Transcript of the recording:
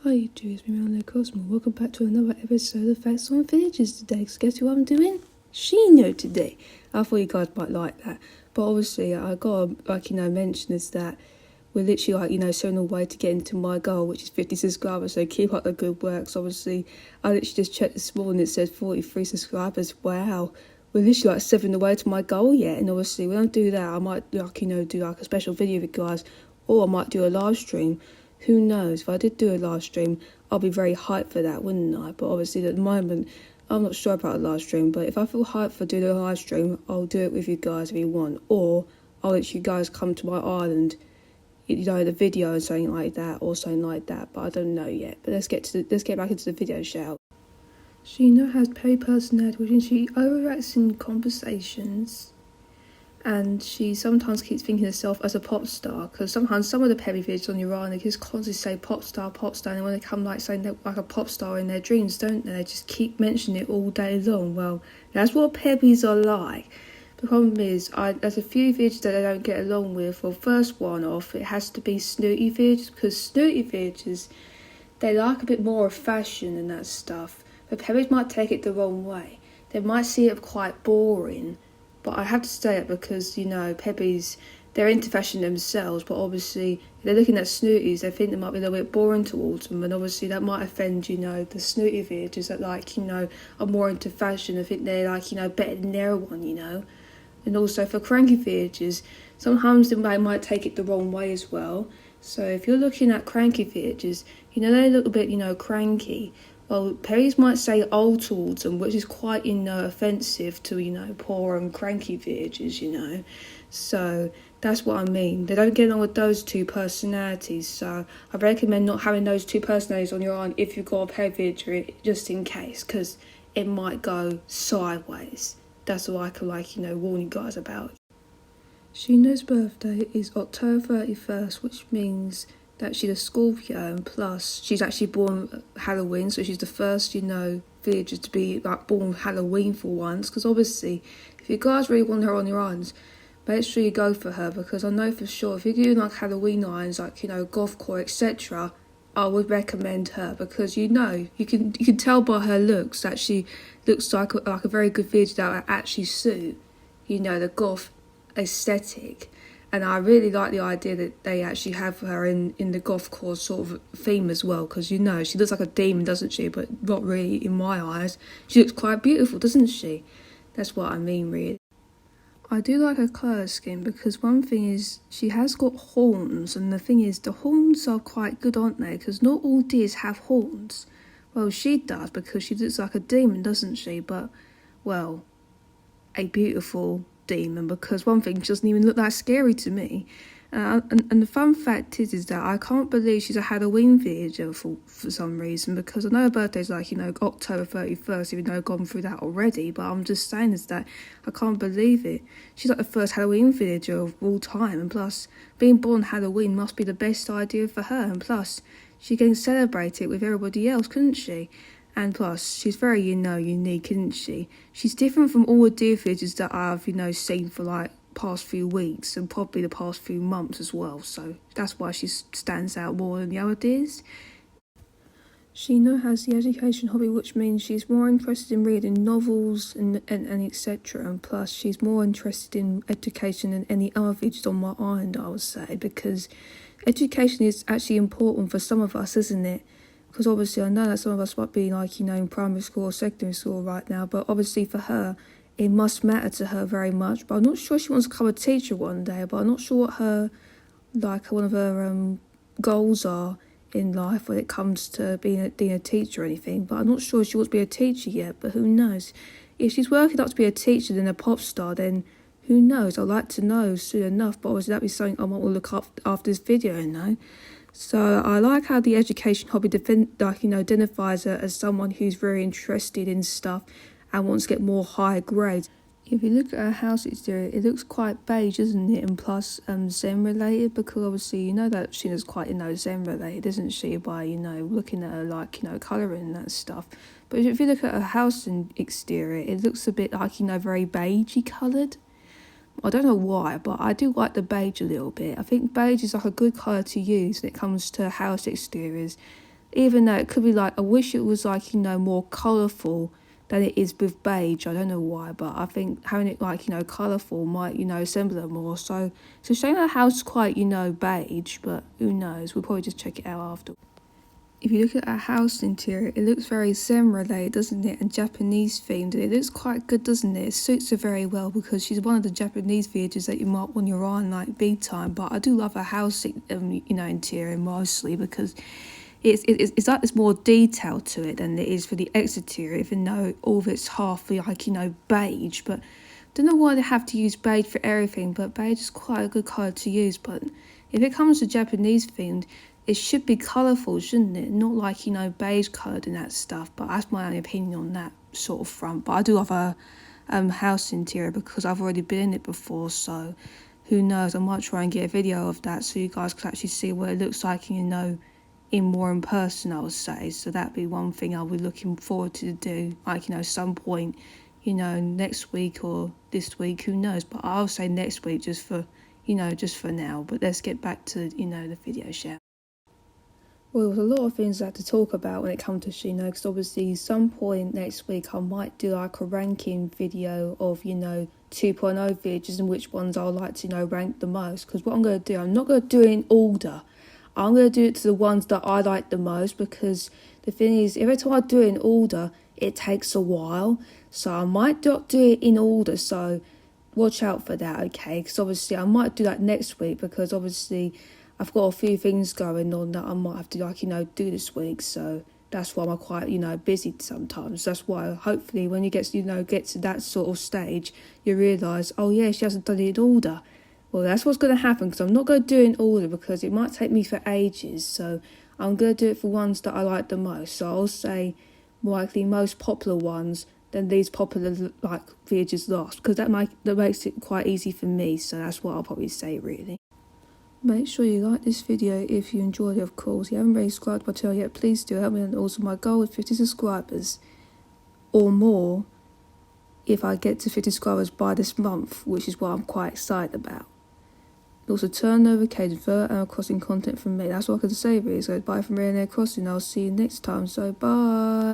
Hi YouTube, it's me Around the Cosmo. Welcome back to another episode of Facts on Villages today. So guess who I'm doing? Shino today. I thought you guys might like that. But obviously I gotta mention is that we're literally showing a way to get into my goal, which is 50 subscribers, so keep up the good work. So obviously I literally just checked this morning, it says 43 subscribers. Wow. We're literally 7 away to my goal yet, and obviously when I do that I might do a special video with you guys, or I might do a live stream. Who knows? If I did do a live stream, I'll be very hyped for that, wouldn't I? But obviously at the moment, I'm not sure about a live stream. But if I feel hyped for doing a live stream, I'll do it with you guys if you want. Or I'll let you guys come to my island, the video and something like that, or something like that. But I don't know yet. But let's get back into the video, shall we? Shino has pay personality, which means she overacts in conversations. And she sometimes keeps thinking herself as a pop star, because sometimes some of the Pebby videos on your island, they just constantly say pop star, and when they come saying they're like a pop star in their dreams, don't they? They just keep mentioning it all day long. Well, that's what Pebbies are like. The problem is, there's a few videos that I don't get along with. Well, first one off, it has to be Snooty videos, because Snooty videos, they like a bit more of fashion and that stuff. But Pebbies might take it the wrong way. They might see it quite boring. But I have to say it because, Pebbies, they're into fashion themselves, but obviously, if they're looking at Snooties, they think they might be a little bit boring towards them, and obviously that might offend, the Snooty videos that, are more into fashion. I think they're, better than their one, And also for cranky videos, sometimes they might take it the wrong way as well. So if you're looking at cranky videos, they look a bit, cranky. Well, Pebbies might say old towards them, which is quite, offensive to, poor and cranky villagers, So that's what I mean. They don't get along with those two personalities. So I recommend not having those two personalities on your island if you've got a pet villager, just in case, because it might go sideways. That's what I can, warn you guys about. Shino's birthday is October 31st, which means that she's a Scorpio, and plus she's actually born Halloween, so she's the first, villager to be born Halloween for once. Because obviously, if you guys really want her on your islands, make sure you go for her, because I know for sure if you're doing Halloween islands, Gothcore, etc., I would recommend her, because you can tell by her looks that she looks like a very good villager that would actually suit, the goth aesthetic. And I really like the idea that they actually have her in the gothcore sort of theme as well, because she looks like a demon, doesn't she? But not really in my eyes. She looks quite beautiful, doesn't she? That's what I mean, really. I do like her colour scheme, because one thing is she has got horns, and the thing is the horns are quite good, aren't they? Because not all deers have horns. Well, she does, because she looks like a demon, doesn't she? But, well, a beautiful demon, because one thing, she doesn't even look that scary to me. And the fun fact is that I can't believe she's a Halloween villager for some reason, because I know her birthday's October 31st, even though I've gone through that already, but I'm just saying is that I can't believe it. She's the first Halloween villager of all time, and plus being born Halloween must be the best idea for her, and plus she can celebrate it with everybody else, couldn't she? And plus, she's very, unique, isn't she? She's different from all the deer villagers that I've, seen for, past few weeks, and probably the past few months as well. So that's why she stands out more than the other deers. Shino has the education hobby, which means she's more interested in reading novels and etc. And plus, she's more interested in education than any other villagers on my island, I would say, because education is actually important for some of us, isn't it? Because obviously I know that some of us might be in primary school or secondary school right now, but obviously for her, it must matter to her very much. But I'm not sure she wants to become a teacher one day, but I'm not sure what her, one of her goals are in life when it comes to being a teacher or anything. But I'm not sure if she wants to be a teacher yet, but who knows? If she's working up to be a teacher then a pop star, then who knows? I'd like to know soon enough, but obviously that'd be something I might want to look up after this video, So I like how the education hobby identifies her as someone who's very interested in stuff and wants to get more high grades. If you look at her house exterior, it looks quite beige, isn't it? And plus Zen related, because obviously that Shina's quite Zen related, isn't she? By looking at her colouring and that stuff. But if you look at her house exterior, it looks a bit very beigey coloured. I don't know why, but I do like the beige a little bit. I think beige is a good colour to use when it comes to house exteriors. even though it could be like, I wish it was like, you know, more colourful than it is with beige. I don't know why, but I think having it like, you know, colourful might, you know, assemble it more. So it's a shame the house is quite, you know, beige, but who knows, we'll probably just check it out after. If you look at our house interior, it looks very Zen related, doesn't it? And Japanese themed. It looks quite good, doesn't it? It suits her very well because she's one of the Japanese villagers that you might want your eye on like big time. But I do love her house, you know, interior mostly because it's like there's more detail to it than there is for the exterior, even though all of it's half like, you know, beige. But I don't know why they have to use beige for everything, but beige is quite a good colour to use. But if it comes to Japanese themed, it should be colourful, shouldn't it? Not like, you know, beige coloured and that stuff. But that's my only opinion on that sort of front. But I do love a house interior because I've already been in it before. So who knows? I might try and get a video of that so you guys can actually see what it looks like, you know, in person, I would say. So that'd be one thing I'll be looking forward to do, like, you know, some point, you know, next week or this week, who knows. But I'll say next week just for, you know, just for now. But let's get back to, you know, the video share. Well, there's a lot of things I had to talk about when it comes to Shino, because obviously some point next week I might do like a ranking video of, you know, 2.0 videos and which ones I would like to, you know, rank the most. Because what I'm going to do, I'm not going to do it in order. I'm going to do it to the ones that I like the most, because the thing is, every time I do it in order, it takes a while. So I might not do it in order, so watch out for that, okay? Because obviously I might do that next week, because obviously I've got a few things going on that I might have to, like, you know, do this week. So that's why I'm quite, you know, busy sometimes. That's why hopefully when you get to that sort of stage, you realise, oh yeah, she hasn't done it in order. Well, that's what's going to happen, because I'm not going to do it in order because it might take me for ages. So I'm going to do it for ones that I like the most. So I'll say more likely most popular ones, then these popular like videos last, because that makes it quite easy for me. So that's what I'll probably say, really. Make sure you like this video if you enjoyed it, of course. If you haven't already subscribed to my channel yet, please do help me. And also my goal is 50 subscribers or more if I get to 50 subscribers by this month, which is what I'm quite excited about. Also, turn notifications for Animal Crossing content from me. That's all I can say, really. So bye from Animal Crossing. I'll see you next time. So bye.